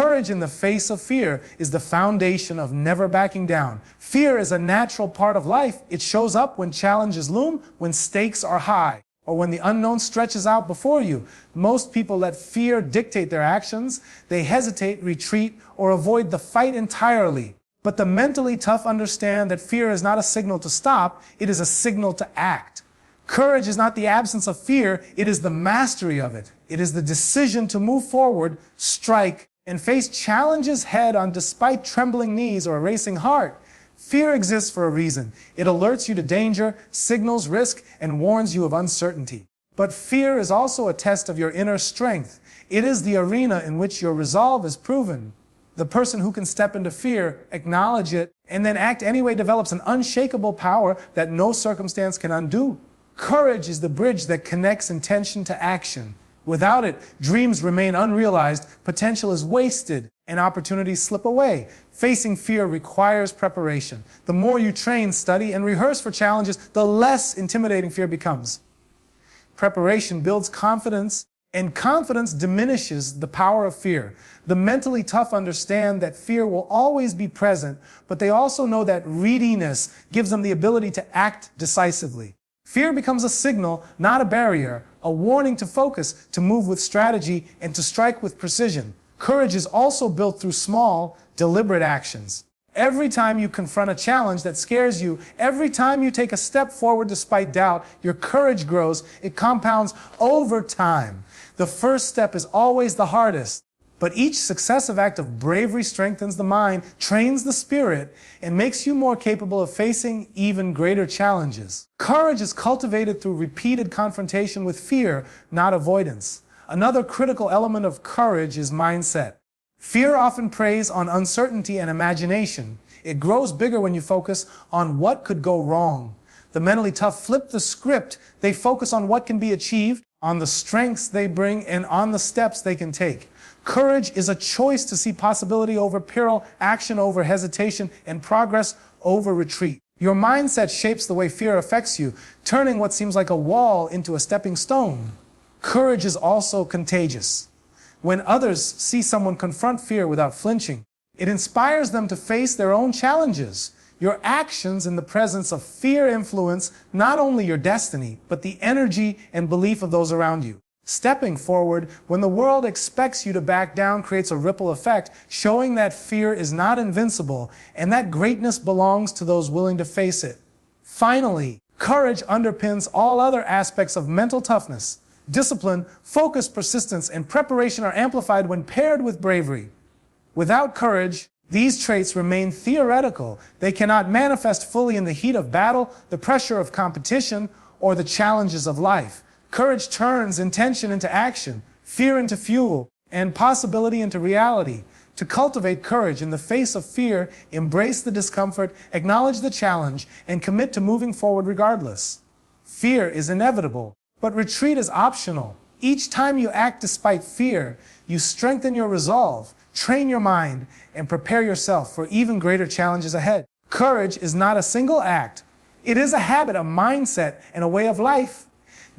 Courage in the face of fear is the foundation of never backing down. Fear is a natural part of life. It shows up when challenges loom, when stakes are high, or when the unknown stretches out before you. Most people let fear dictate their actions. They hesitate, retreat, or avoid the fight entirely. But the mentally tough understand that fear is not a signal to stop, it is a signal to act. Courage is not the absence of fear, it is the mastery of it. It is the decision to move forward, strike, and face challenges head on despite trembling knees or a racing heart. Fear exists for a reason. It alerts you to danger, signals risk, and warns you of uncertainty. But fear is also a test of your inner strength. It is the arena in which your resolve is proven. The person who can step into fear, acknowledge it, and then act anyway develops an unshakable power that no circumstance can undo. Courage is the bridge that connects intention to action. Without it, dreams remain unrealized, potential is wasted, and opportunities slip away. Facing fear requires preparation. The more you train, study, and rehearse for challenges, the less intimidating fear becomes. Preparation builds confidence, and confidence diminishes the power of fear. The mentally tough understand that fear will always be present, but they also know that readiness gives them the ability to act decisively. Fear becomes a signal, not a barrier, a warning to focus, to move with strategy, and to strike with precision. Courage is also built through small, deliberate actions. Every time you confront a challenge that scares you, every time you take a step forward despite doubt, your courage grows. It compounds over time. The first step is always the hardest, but each successive act of bravery strengthens the mind, trains the spirit, and makes you more capable of facing even greater challenges. Courage is cultivated through repeated confrontation with fear, not avoidance. Another critical element of courage is mindset. Fear often preys on uncertainty and imagination. It grows bigger when you focus on what could go wrong. The mentally tough flip the script. They focus on what can be achieved, on the strengths they bring, and on the steps they can take. Courage is a choice to see possibility over peril, action over hesitation, and progress over retreat. Your mindset shapes the way fear affects you, turning what seems like a wall into a stepping stone. Courage is also contagious. When others see someone confront fear without flinching, it inspires them to face their own challenges. Your actions in the presence of fear influence not only your destiny, but the energy and belief of those around you. Stepping forward when the world expects you to back down creates a ripple effect, showing that fear is not invincible and that greatness belongs to those willing to face it. Finally, courage underpins all other aspects of mental toughness. Discipline, focus, persistence, and preparation are amplified when paired with bravery. Without courage, these traits remain theoretical. They cannot manifest fully in the heat of battle, the pressure of competition, or the challenges of life. Courage turns intention into action, fear into fuel, and possibility into reality. To cultivate courage in the face of fear, embrace the discomfort, acknowledge the challenge, and commit to moving forward regardless. Fear is inevitable, but retreat is optional. Each time you act despite fear, you strengthen your resolve, train your mind, and prepare yourself for even greater challenges ahead. Courage is not a single act. It is a habit, a mindset, and a way of life.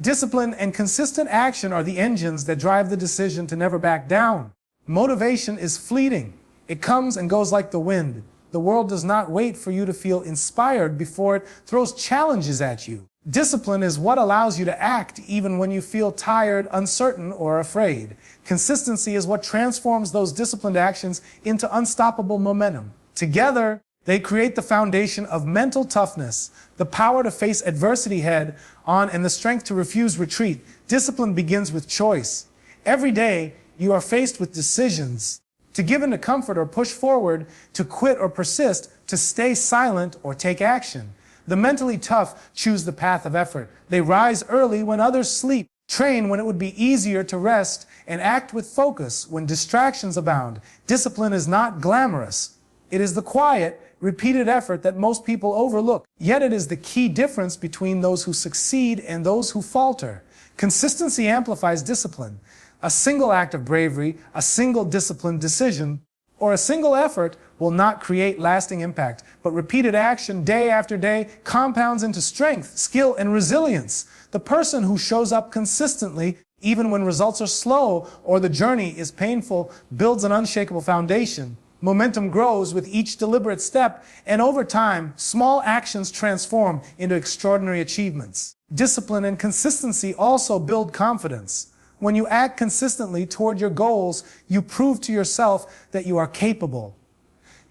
Discipline and consistent action are the engines that drive the decision to never back down. Motivation is fleeting. It comes and goes like the wind. The world does not wait for you to feel inspired before it throws challenges at you. Discipline is what allows you to act even when you feel tired, uncertain, or afraid. Consistency is what transforms those disciplined actions into unstoppable momentum. Together, they create the foundation of mental toughness, the power to face adversity head on, and the strength to refuse retreat. Discipline begins with choice. Every day, you are faced with decisions: to give into comfort or push forward, to quit or persist, to stay silent or take action. The mentally tough choose the path of effort. They rise early when others sleep, train when it would be easier to rest, and act with focus when distractions abound. Discipline is not glamorous. It is the quiet, repeated effort that most people overlook. Yet it is the key difference between those who succeed and those who falter. Consistency amplifies discipline. A single act of bravery, a single disciplined decision, or a single effort will not create lasting impact, but repeated action day after day compounds into strength, skill, and resilience. The person who shows up consistently, even when results are slow or the journey is painful, builds an unshakable foundation. Momentum grows with each deliberate step, and over time, small actions transform into extraordinary achievements. Discipline and consistency also build confidence. When you act consistently toward your goals, you prove to yourself that you are capable.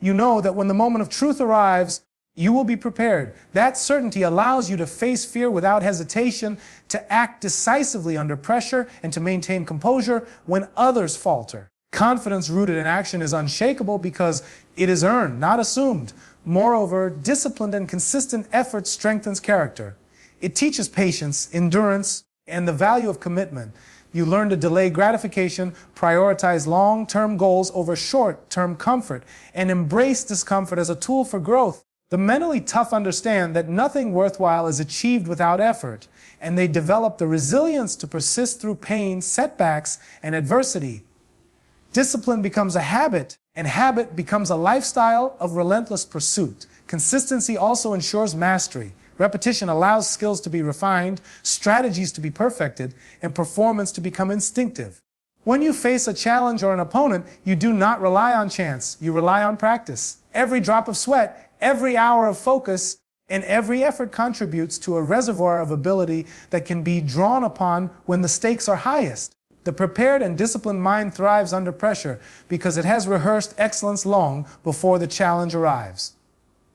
You know that when the moment of truth arrives, you will be prepared. That certainty allows you to face fear without hesitation, to act decisively under pressure, and to maintain composure when others falter. Confidence rooted in action is unshakable because it is earned, not assumed. Moreover, disciplined and consistent effort strengthens character. It teaches patience, endurance, and the value of commitment. You learn to delay gratification, prioritize long-term goals over short-term comfort, and embrace discomfort as a tool for growth. The mentally tough understand that nothing worthwhile is achieved without effort, and they develop the resilience to persist through pain, setbacks, and adversity. Discipline becomes a habit, and habit becomes a lifestyle of relentless pursuit. Consistency also ensures mastery. Repetition allows skills to be refined, strategies to be perfected, and performance to become instinctive. When you face a challenge or an opponent, you do not rely on chance, you rely on practice. Every drop of sweat, every hour of focus, and every effort contributes to a reservoir of ability that can be drawn upon when the stakes are highest. The prepared and disciplined mind thrives under pressure because it has rehearsed excellence long before the challenge arrives.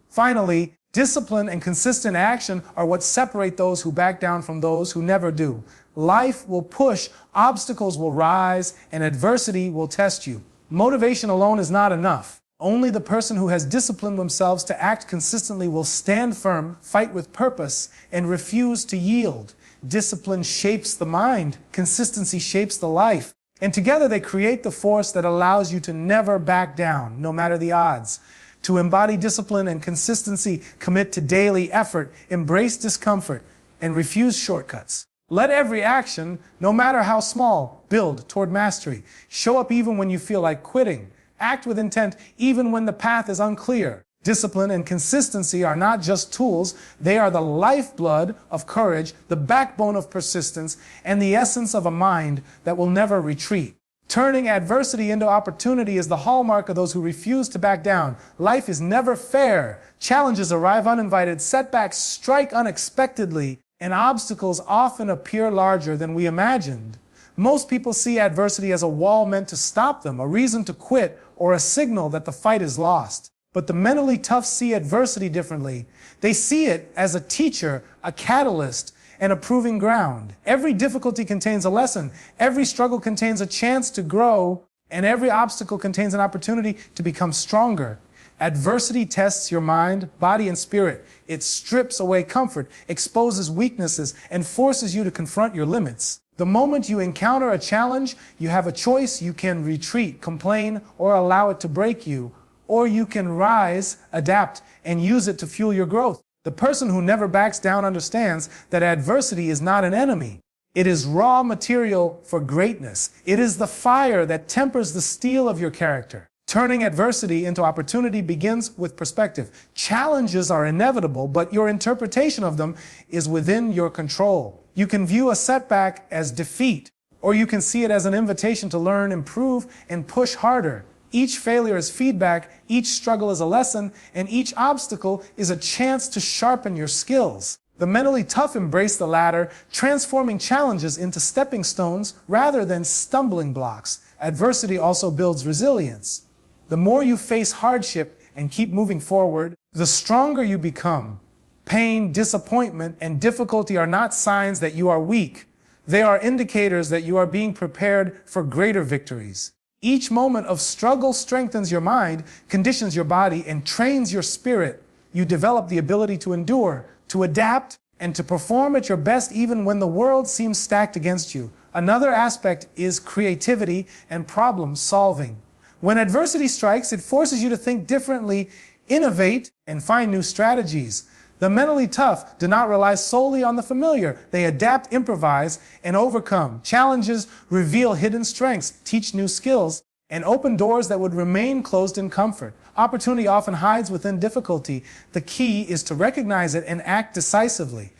Finally, discipline and consistent action are what separate those who back down from those who never do. Life will push, obstacles will rise, and adversity will test you. Motivation alone is not enough. Only the person who has disciplined themselves to act consistently will stand firm, fight with purpose, and refuse to yield. Discipline shapes the mind, consistency shapes the life, and together they create the force that allows you to never back down, no matter the odds. To embody discipline and consistency, commit to daily effort, embrace discomfort, and refuse shortcuts. Let every action, no matter how small, build toward mastery. Show up even when you feel like quitting. Act with intent even when the path is unclear. Discipline and consistency are not just tools, they are the lifeblood of courage, the backbone of persistence, and the essence of a mind that will never retreat. Turning adversity into opportunity is the hallmark of those who refuse to back down. Life is never fair. Challenges arrive uninvited, setbacks strike unexpectedly, and obstacles often appear larger than we imagined. Most people see adversity as a wall meant to stop them, a reason to quit, or a signal that the fight is lost. But the mentally tough see adversity differently. They see it as a teacher, a catalyst, and a proving ground. Every difficulty contains a lesson. Every struggle contains a chance to grow, and every obstacle contains an opportunity to become stronger. Adversity tests your mind, body, and spirit. It strips away comfort, exposes weaknesses, and forces you to confront your limits. The moment you encounter a challenge, you have a choice. You can retreat, complain, or allow it to break you. Or you can rise, adapt, and use it to fuel your growth. The person who never backs down understands that adversity is not an enemy. It is raw material for greatness. It is the fire that tempers the steel of your character. Turning adversity into opportunity begins with perspective. Challenges are inevitable, but your interpretation of them is within your control. You can view a setback as defeat, or you can see it as an invitation to learn, improve, and push harder. Each failure is feedback, each struggle is a lesson, and each obstacle is a chance to sharpen your skills. The mentally tough embrace the latter, transforming challenges into stepping stones rather than stumbling blocks. Adversity also builds resilience. The more you face hardship and keep moving forward, the stronger you become. Pain, disappointment, and difficulty are not signs that you are weak. They are indicators that you are being prepared for greater victories. Each moment of struggle strengthens your mind, conditions your body, and trains your spirit. You develop the ability to endure, to adapt, and to perform at your best even when the world seems stacked against you. Another aspect is creativity and problem solving. When adversity strikes, it forces you to think differently, innovate, and find new strategies. The mentally tough do not rely solely on the familiar. They adapt, improvise, and overcome. Challenges reveal hidden strengths, teach new skills, and open doors that would remain closed in comfort. Opportunity often hides within difficulty. The key is to recognize it and act decisively.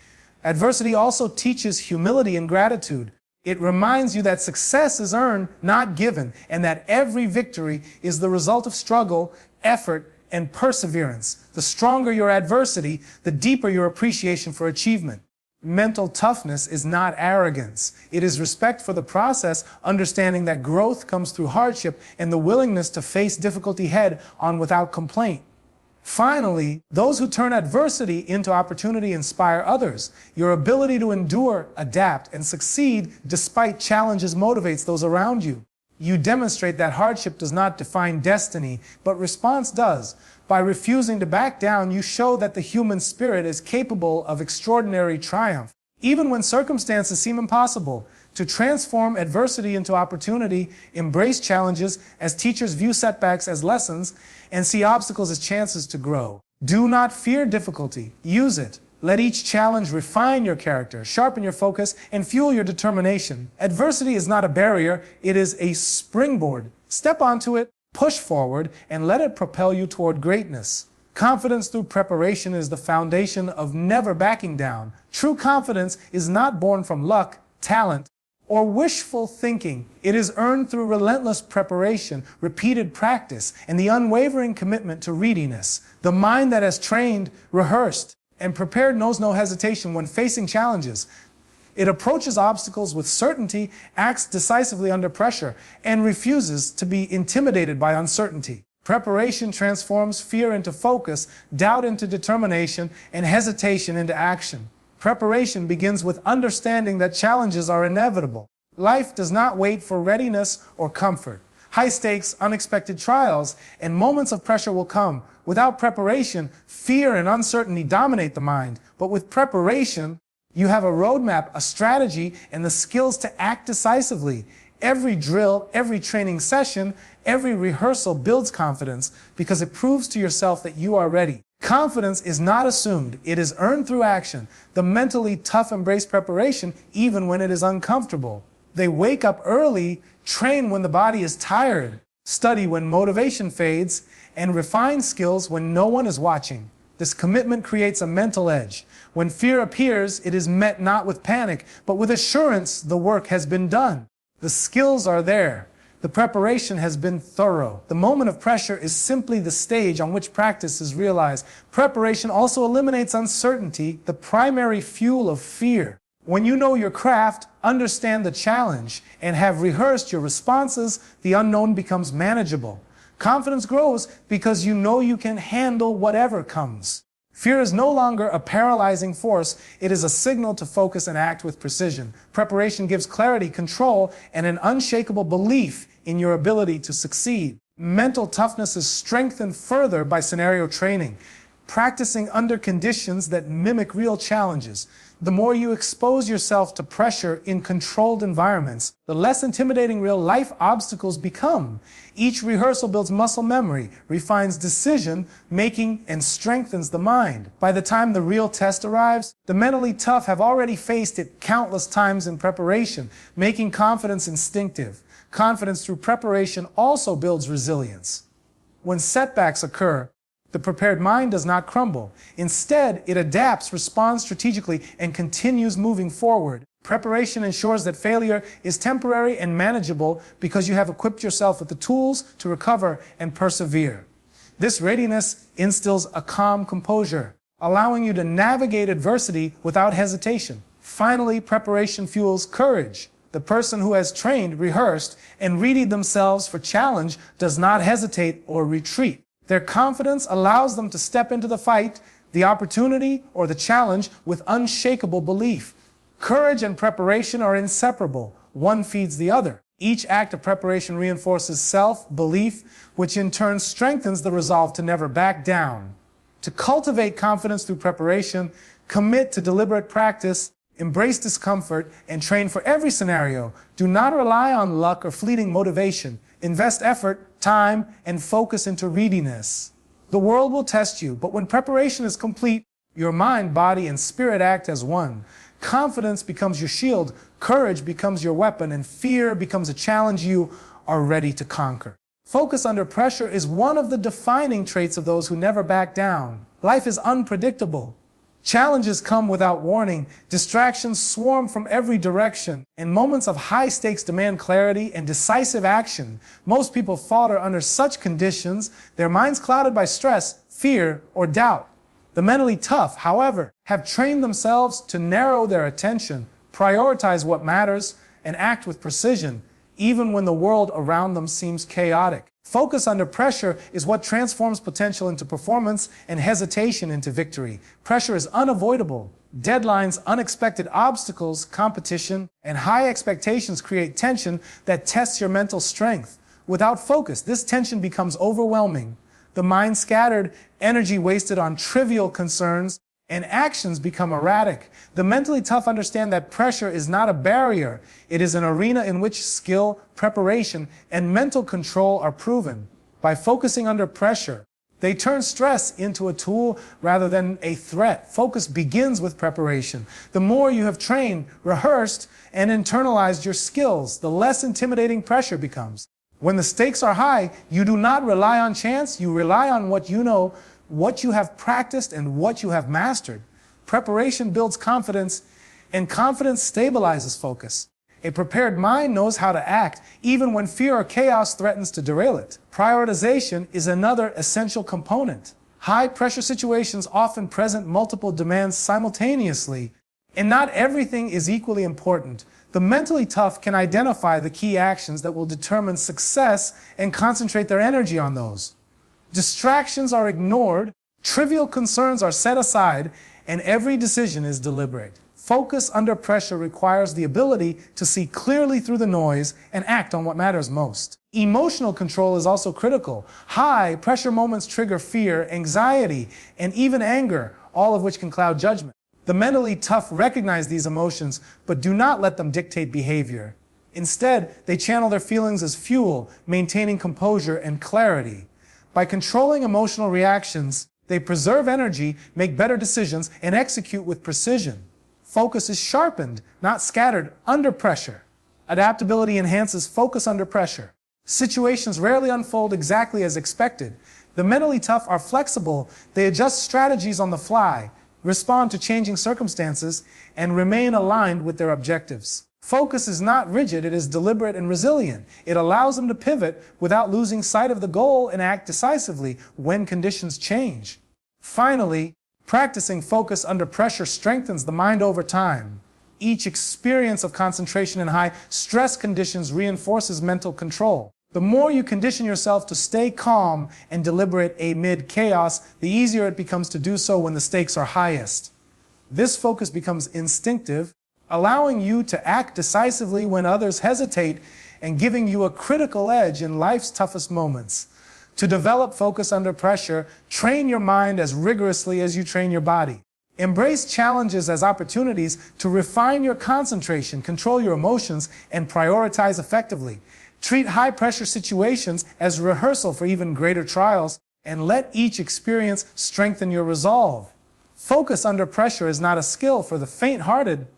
Adversity also teaches humility and gratitude. It reminds you that success is earned, not given, and that every victory is the result of struggle, effort, and perseverance. The stronger your adversity, the deeper your appreciation for achievement. Mental toughness is not arrogance. It is respect for the process, understanding that growth comes through hardship, and the willingness to face difficulty head-on without complaint. Finally, those who turn adversity into opportunity inspire others. Your ability to endure, adapt, and succeed despite challenges motivates those around you. You demonstrate that hardship does not define destiny, but response does. By refusing to back down, you show that the human spirit is capable of extraordinary triumph, even when circumstances seem impossible. To transform adversity into opportunity, embrace challenges as teachers view setbacks as lessons, and see obstacles as chances to grow. Do not fear difficulty. Use it. Let each challenge refine your character, sharpen your focus, and fuel your determination. Adversity is not a barrier, it is a springboard. Step onto it, push forward, and let it propel you toward greatness. Confidence through preparation is the foundation of never backing down. True confidence is not born from luck, talent, or wishful thinking. It is earned through relentless preparation, repeated practice, and the unwavering commitment to readiness. The mind that has trained, rehearsed, and prepared knows no hesitation when facing challenges. It approaches obstacles with certainty, acts decisively under pressure, and refuses to be intimidated by uncertainty. Preparation transforms fear into focus, doubt into determination, and hesitation into action. Preparation begins with understanding that challenges are inevitable. Life does not wait for readiness or comfort. High stakes, unexpected trials, and moments of pressure will come. Without preparation, fear and uncertainty dominate the mind. But with preparation, you have a roadmap, a strategy, and the skills to act decisively. Every drill, every training session, every rehearsal builds confidence because it proves to yourself that you are ready. Confidence is not assumed, it is earned through action. The mentally tough embrace preparation even when it is uncomfortable. They wake up early, train when the body is tired, study when motivation fades, and refine skills when no one is watching. This commitment creates a mental edge. When fear appears, it is met not with panic, but with assurance the work has been done. The skills are there. The preparation has been thorough. The moment of pressure is simply the stage on which practice is realized. Preparation also eliminates uncertainty, the primary fuel of fear. When you know your craft, understand the challenge, and have rehearsed your responses, the unknown becomes manageable. Confidence grows because you know you can handle whatever comes. Fear is no longer a paralyzing force, it is a signal to focus and act with precision. Preparation gives clarity, control, and an unshakable belief in your ability to succeed. Mental toughness is strengthened further by scenario training, practicing under conditions that mimic real challenges. The more you expose yourself to pressure in controlled environments, the less intimidating real-life obstacles become. Each rehearsal builds muscle memory, refines decision-making, and strengthens the mind. By the time the real test arrives, the mentally tough have already faced it countless times in preparation, making confidence instinctive. Confidence through preparation also builds resilience. When setbacks occur, the prepared mind does not crumble. Instead, it adapts, responds strategically, and continues moving forward. Preparation ensures that failure is temporary and manageable because you have equipped yourself with the tools to recover and persevere. This readiness instills a calm composure, allowing you to navigate adversity without hesitation. Finally, preparation fuels courage. The person who has trained, rehearsed, and readied themselves for challenge does not hesitate or retreat. Their confidence allows them to step into the fight, the opportunity, or the challenge with unshakable belief. Courage and preparation are inseparable. One feeds the other. Each act of preparation reinforces self-belief, which in turn strengthens the resolve to never back down. To cultivate confidence through preparation, commit to deliberate practice, embrace discomfort, and train for every scenario. Do not rely on luck or fleeting motivation. Invest effort, time, and focus into readiness. The world will test you, but when preparation is complete, your mind, body, and spirit act as one. Confidence becomes your shield, courage becomes your weapon, and fear becomes a challenge you are ready to conquer. Focus under pressure is one of the defining traits of those who never back down. Life is unpredictable. Challenges come without warning, distractions swarm from every direction, and moments of high stakes demand clarity and decisive action. Most people falter under such conditions, their minds clouded by stress, fear, or doubt. The mentally tough, however, have trained themselves to narrow their attention, prioritize what matters, and act with precision, even when the world around them seems chaotic. Focus under pressure is what transforms potential into performance and hesitation into victory. Pressure is unavoidable. Deadlines, unexpected obstacles, competition, and high expectations create tension that tests your mental strength. Without focus, this tension becomes overwhelming. The mind scattered, energy wasted on trivial concerns, and actions become erratic. The mentally tough understand that pressure is not a barrier. It is an arena in which skill, preparation, and mental control are proven. By focusing under pressure, they turn stress into a tool rather than a threat. Focus begins with preparation. The more you have trained, rehearsed, and internalized your skills, the less intimidating pressure becomes. When the stakes are high, you do not rely on chance, you rely on what you know, what you have practiced, and what you have mastered. Preparation builds confidence, and confidence stabilizes focus. A prepared mind knows how to act, even when fear or chaos threatens to derail it. Prioritization is another essential component. High-pressure situations often present multiple demands simultaneously, and not everything is equally important. The mentally tough can identify the key actions that will determine success and concentrate their energy on those. Distractions are ignored, trivial concerns are set aside, and every decision is deliberate. Focus under pressure requires the ability to see clearly through the noise and act on what matters most. Emotional control is also critical. High-pressure moments trigger fear, anxiety, and even anger, all of which can cloud judgment. The mentally tough recognize these emotions, but do not let them dictate behavior. Instead, they channel their feelings as fuel, maintaining composure and clarity. By controlling emotional reactions, they preserve energy, make better decisions, and execute with precision. Focus is sharpened, not scattered, under pressure. Adaptability enhances focus under pressure. Situations rarely unfold exactly as expected. The mentally tough are flexible. They adjust strategies on the fly, respond to changing circumstances, and remain aligned with their objectives. Focus is not rigid, it is deliberate and resilient. It allows them to pivot without losing sight of the goal and act decisively when conditions change. Finally, practicing focus under pressure strengthens the mind over time. Each experience of concentration in high stress conditions reinforces mental control. The more you condition yourself to stay calm and deliberate amid chaos, the easier it becomes to do so when the stakes are highest. This focus becomes instinctive, allowing you to act decisively when others hesitate and giving you a critical edge in life's toughest moments. To develop focus under pressure, train your mind as rigorously as you train your body. Embrace challenges as opportunities to refine your concentration, control your emotions, and prioritize effectively. Treat high-pressure situations as rehearsal for even greater trials, and let each experience strengthen your resolve. Focus under pressure is not a skill for the faint-hearted.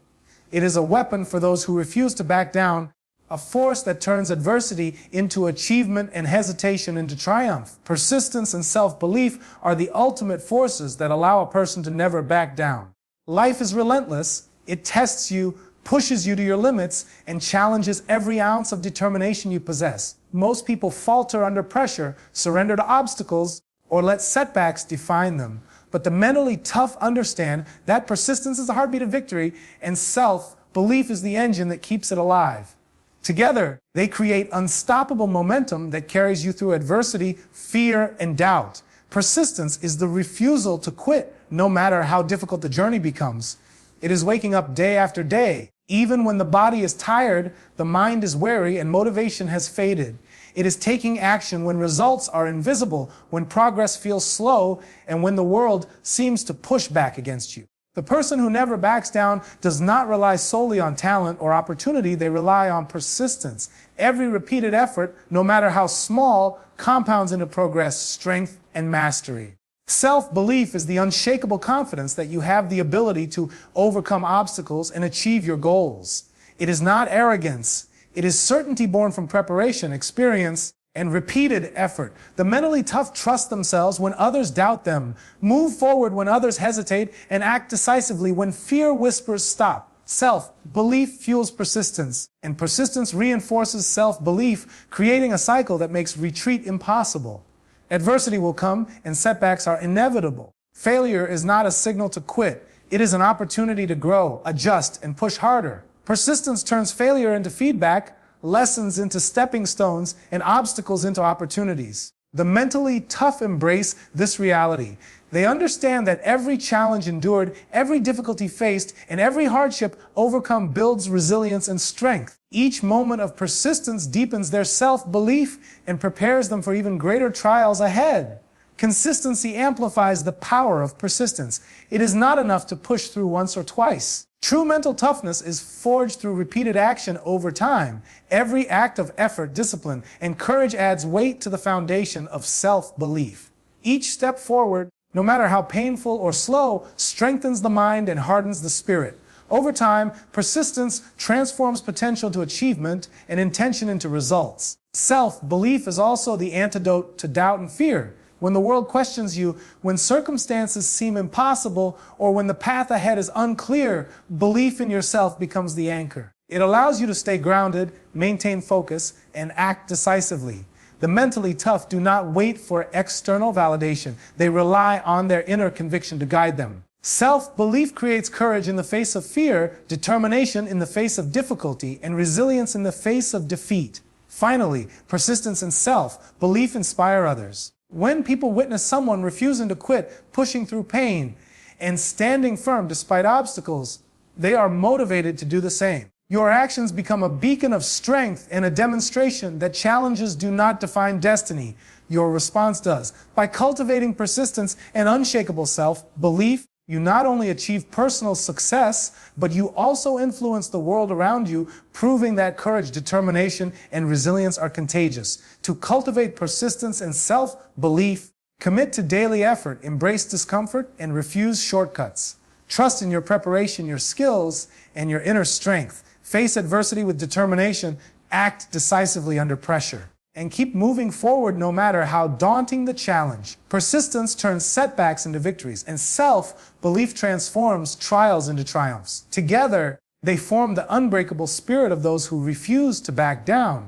It is a weapon for those who refuse to back down, a force that turns adversity into achievement and hesitation into triumph. Persistence and self-belief are the ultimate forces that allow a person to never back down. Life is relentless. It tests you, pushes you to your limits, and challenges every ounce of determination you possess. Most people falter under pressure, surrender to obstacles, or let setbacks define them. But the mentally tough understand that persistence is the heartbeat of victory, and self-belief is the engine that keeps it alive. Together, they create unstoppable momentum that carries you through adversity, fear, and doubt. Persistence is the refusal to quit, no matter how difficult the journey becomes. It is waking up day after day. Even when the body is tired, the mind is weary, and motivation has faded. It is taking action when results are invisible, when progress feels slow, and when the world seems to push back against you. The person who never backs down does not rely solely on talent or opportunity, they rely on persistence. Every repeated effort, no matter how small, compounds into progress, strength, and mastery. Self-belief is the unshakable confidence that you have the ability to overcome obstacles and achieve your goals. It is not arrogance. It is certainty born from preparation, experience, and repeated effort. The mentally tough trust themselves when others doubt them, move forward when others hesitate, and act decisively when fear whispers stop. Self-belief fuels persistence, and persistence reinforces self-belief, creating a cycle that makes retreat impossible. Adversity will come, and setbacks are inevitable. Failure is not a signal to quit. It is an opportunity to grow, adjust, and push harder. Persistence turns failure into feedback, lessons into stepping stones, and obstacles into opportunities. The mentally tough embrace this reality. They understand that every challenge endured, every difficulty faced, and every hardship overcome builds resilience and strength. Each moment of persistence deepens their self-belief and prepares them for even greater trials ahead. Consistency amplifies the power of persistence. It is not enough to push through once or twice. True mental toughness is forged through repeated action over time. Every act of effort, discipline, and courage adds weight to the foundation of self-belief. Each step forward, no matter how painful or slow, strengthens the mind and hardens the spirit. Over time, persistence transforms potential to achievement and intention into results. Self-belief is also the antidote to doubt and fear. When the world questions you, when circumstances seem impossible, or when the path ahead is unclear, belief in yourself becomes the anchor. It allows you to stay grounded, maintain focus, and act decisively. The mentally tough do not wait for external validation. They rely on their inner conviction to guide them. Self-belief creates courage in the face of fear, determination in the face of difficulty, and resilience in the face of defeat. Finally, persistence and self-belief inspire others. When people witness someone refusing to quit, pushing through pain, and standing firm despite obstacles, they are motivated to do the same. Your actions become a beacon of strength and a demonstration that challenges do not define destiny. Your response does. By cultivating persistence and unshakable self-belief, you not only achieve personal success, but you also influence the world around you, proving that courage, determination, and resilience are contagious. To cultivate persistence and self-belief, commit to daily effort, embrace discomfort, and refuse shortcuts. Trust in your preparation, your skills, and your inner strength. Face adversity with determination, act decisively under pressure, and keep moving forward no matter how daunting the challenge. Persistence turns setbacks into victories, and self-belief transforms trials into triumphs. Together, they form the unbreakable spirit of those who refuse to back down.